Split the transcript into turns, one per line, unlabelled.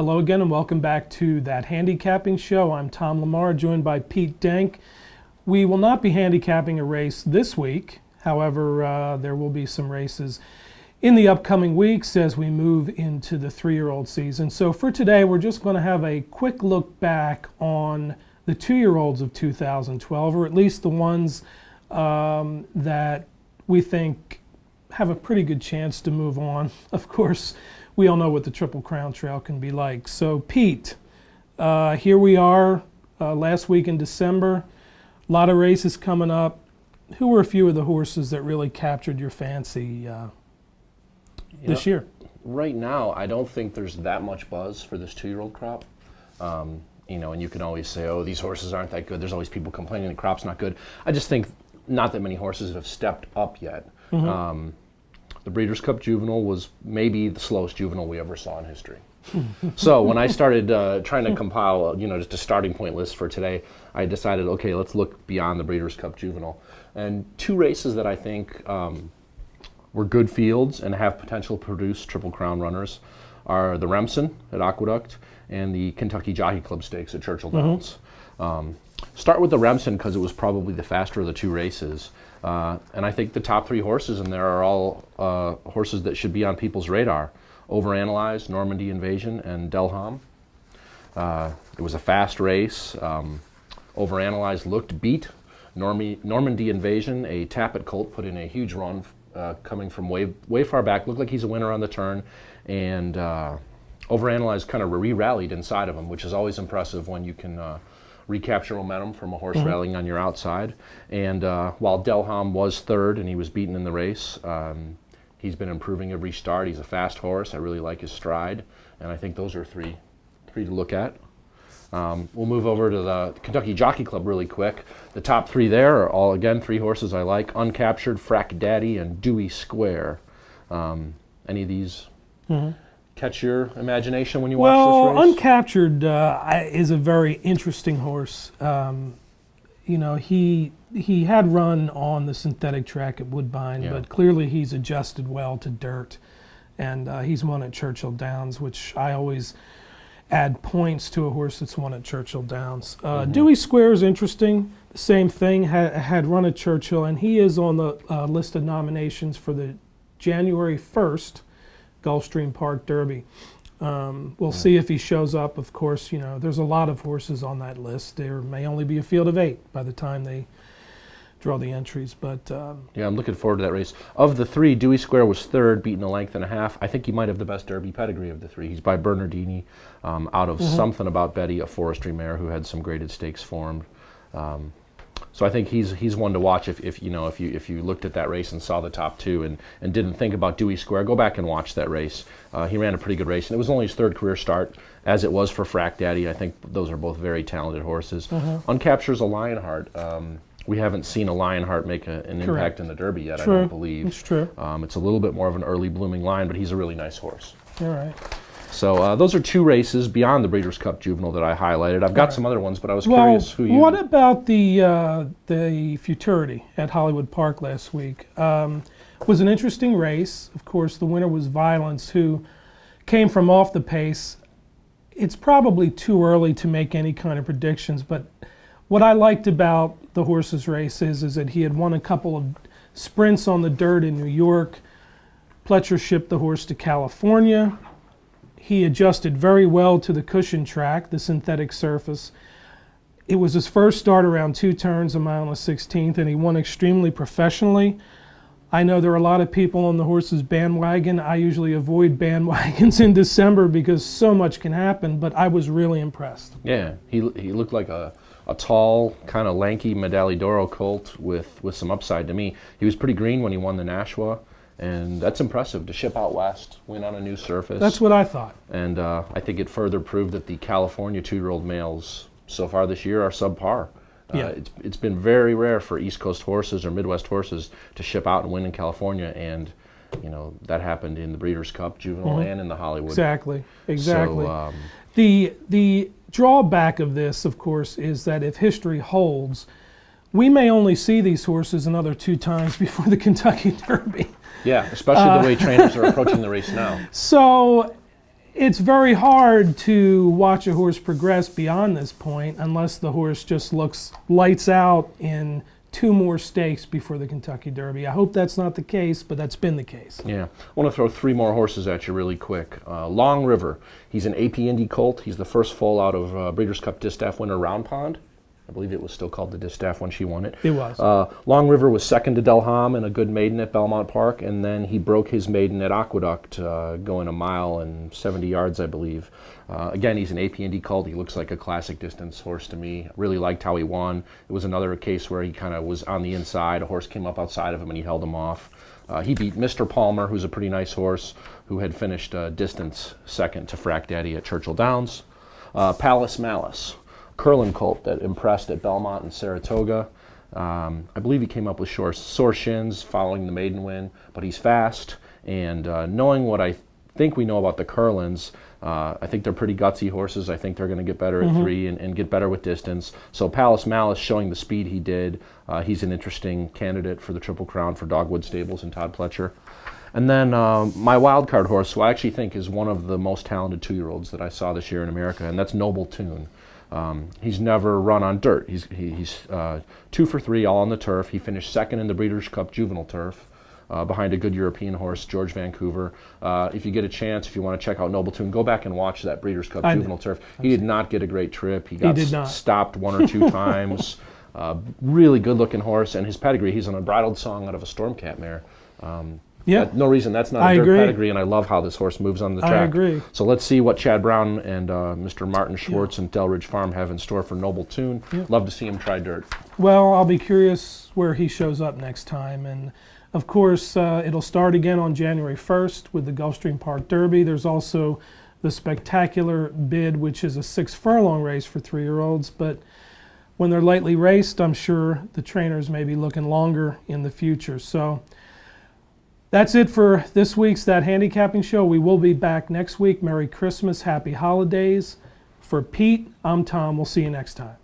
Hello again and welcome back to That Handicapping Show. I'm Tom Lamar, joined by Pete Denk. We will not be handicapping a race this week. However, there will be some races in the upcoming weeks as we move into the three-year-old season. So for today, we're just going to have a quick look back on the two-year-olds of 2012, or at least the ones that we think have a pretty good chance to move on. Of course, we all know what the Triple Crown Trail can be like. So Pete, here we are, last week in December. A lot of races coming up. Who were a few of the horses that really captured your fancy this year?
Right now, I don't think there's that much buzz for this two-year-old crop. And you can always say, oh, these horses aren't that good. There's always people complaining the crop's not good. I just think not that many horses have stepped up yet. Mm-hmm. The Breeders' Cup Juvenile was maybe the slowest juvenile we ever saw in history. So when I started trying to compile, just a starting point list for today, I decided, okay, let's look beyond the Breeders' Cup Juvenile. And two races that I think were good fields and have potential to produce Triple Crown runners are the Remsen at Aqueduct and the Kentucky Jockey Club Stakes at Churchill Downs. Start with the Remsen because it was probably the faster of the two races. And I think the top three horses in there are all horses that should be on people's radar. Overanalyzed, Normandy Invasion, and Delham. It was a fast race. Overanalyzed looked beat. Normandy Invasion, a Tappet colt, put in a huge run coming from way far back. Looked like he's a winner on the turn. And Overanalyzed kind of re-rallied inside of him, which is always impressive when you can recapture momentum from a horse rallying on your outside. And while Delham was third and he was beaten in the race, he's been improving every start. He's a fast horse. I really like his stride. And I think those are three to look at. We'll move over to the Kentucky Jockey Club really quick. The top three there are all, again, three horses I like. Uncaptured, Frack Daddy, and Dewey Square. Any of these catch your imagination when you watch this race?
Well, Uncaptured is a very interesting horse. He had run on the synthetic track at Woodbine, but clearly he's adjusted well to dirt. And he's won at Churchill Downs, which I always add points to a horse that's won at Churchill Downs. Dewey Square is interesting. The same thing, had run at Churchill, and he is on the list of nominations for the January 1st Gulfstream Park Derby. We'll see if he shows up. Of course, there's a lot of horses on that list. There may only be a field of 8 by the time they draw the entries. But
yeah, I'm looking forward to that race. Of the three, Dewey Square was third, beaten a length and a half. I think he might have the best Derby pedigree of the three. He's by Bernardini, out of Something About Betty, a forestry mare who had some graded stakes formed. So I think he's one to watch if you looked at that race and saw the top two and didn't think about Dewey Square. Go back and watch that race. He ran a pretty good race, and it was only his third career start, as it was for Frack Daddy. I think those are both very talented horses. Uncaptured's a Lionheart. We haven't seen a Lionheart make an impact in the Derby yet,
True.
I don't believe.
It's true.
It's a little bit more of an early blooming lion, but he's a really nice horse.
All right.
So those are two races beyond the Breeders' Cup Juvenile that I highlighted. I've got some other ones, but I was curious who you...
What about the Futurity at Hollywood Park last week? Was an interesting race. Of course, the winner was Violence, who came from off the pace. It's probably too early to make any kind of predictions, but what I liked about the horse's race is that he had won a couple of sprints on the dirt in New York. Pletcher shipped the horse to California. He adjusted very well to the cushion track, the synthetic surface. It was his first start around 2 turns, a mile and a 16th, and he won extremely professionally. I know there are a lot of people on the horse's bandwagon. I usually avoid bandwagons in December because so much can happen, but I was really impressed.
Yeah, he looked like a tall, kind of lanky Medaglia d'Oro colt with some upside to me. He was pretty green when he won the Nashua. And that's impressive to ship out west, win on a new surface.
That's what I thought.
And I think it further proved that the California two-year-old males so far this year are subpar. It's been very rare for East Coast horses or Midwest horses to ship out and win in California, and that happened in the Breeders' Cup Juvenile and in the Hollywood.
Exactly.
So,
the drawback of this, of course, is that if history holds, we may only see these horses another 2 times before the Kentucky Derby.
Yeah, especially the way trainers are approaching the race now.
So It's very hard to watch a horse progress beyond this point unless the horse just looks lights out in 2 more stakes before the Kentucky Derby. I hope that's not the case, but that's been the case.
Yeah. I want to throw 3 more horses at you really quick. Long River. He's an AP Indy colt. He's the first foal out of Breeders' Cup Distaff winner Round Pond. I believe it was still called the Distaff when she won it.
It was.
Long River was second to Delham in a good maiden at Belmont Park, and then he broke his maiden at Aqueduct, going 1 mile and 70 yards, I believe. Again, he's an AP Indy colt. He looks like a classic distance horse to me. Really liked how he won. It was another case where he kind of was on the inside. A horse came up outside of him, and he held him off. He beat Mr. Palmer, who's a pretty nice horse, who had finished distance second to Frack Daddy at Churchill Downs. Palace Malice. Curlin colt that impressed at Belmont and Saratoga. I believe he came up with sore shins following the maiden win, but he's fast. And knowing what I think we know about the Curlins, I think they're pretty gutsy horses. I think they're going to get better at 3 and get better with distance. So Palace Malice showing the speed he did, he's an interesting candidate for the Triple Crown for Dogwood Stables and Todd Pletcher. And then my wild card horse, who I actually think is one of the most talented 2-year-olds that I saw this year in America, and that's Noble Tune. He's never run on dirt. He's 2 for 3 all on the turf. He finished second in the Breeders' Cup Juvenile Turf behind a good European horse, George Vancouver. If you get a chance, if you want to check out Noble Tune, go back and watch that Breeders' Cup Juvenile Turf. He did not get a great trip. He got stopped 1 or 2 times. Really good-looking horse, and his pedigree, he's on a bridled song out of a Stormcat mare. No reason that's not a dirt pedigree, and I love how this horse moves on the track.
I agree.
So let's see what Chad Brown and Mr. Martin Schwartz and Delridge Farm have in store for Noble Tune. Love to see him try dirt.
Well, I'll be curious where he shows up next time. And of course, it'll start again on January 1st with the Gulfstream Park Derby. There's also the spectacular bid, which is a 6-furlong race for 3-year-olds. But when they're lightly raced, I'm sure the trainers may be looking longer in the future. So that's it for this week's That Handicapping Show. We will be back next week. Merry Christmas, Happy Holidays. For Pete, I'm Tom. We'll see you next time.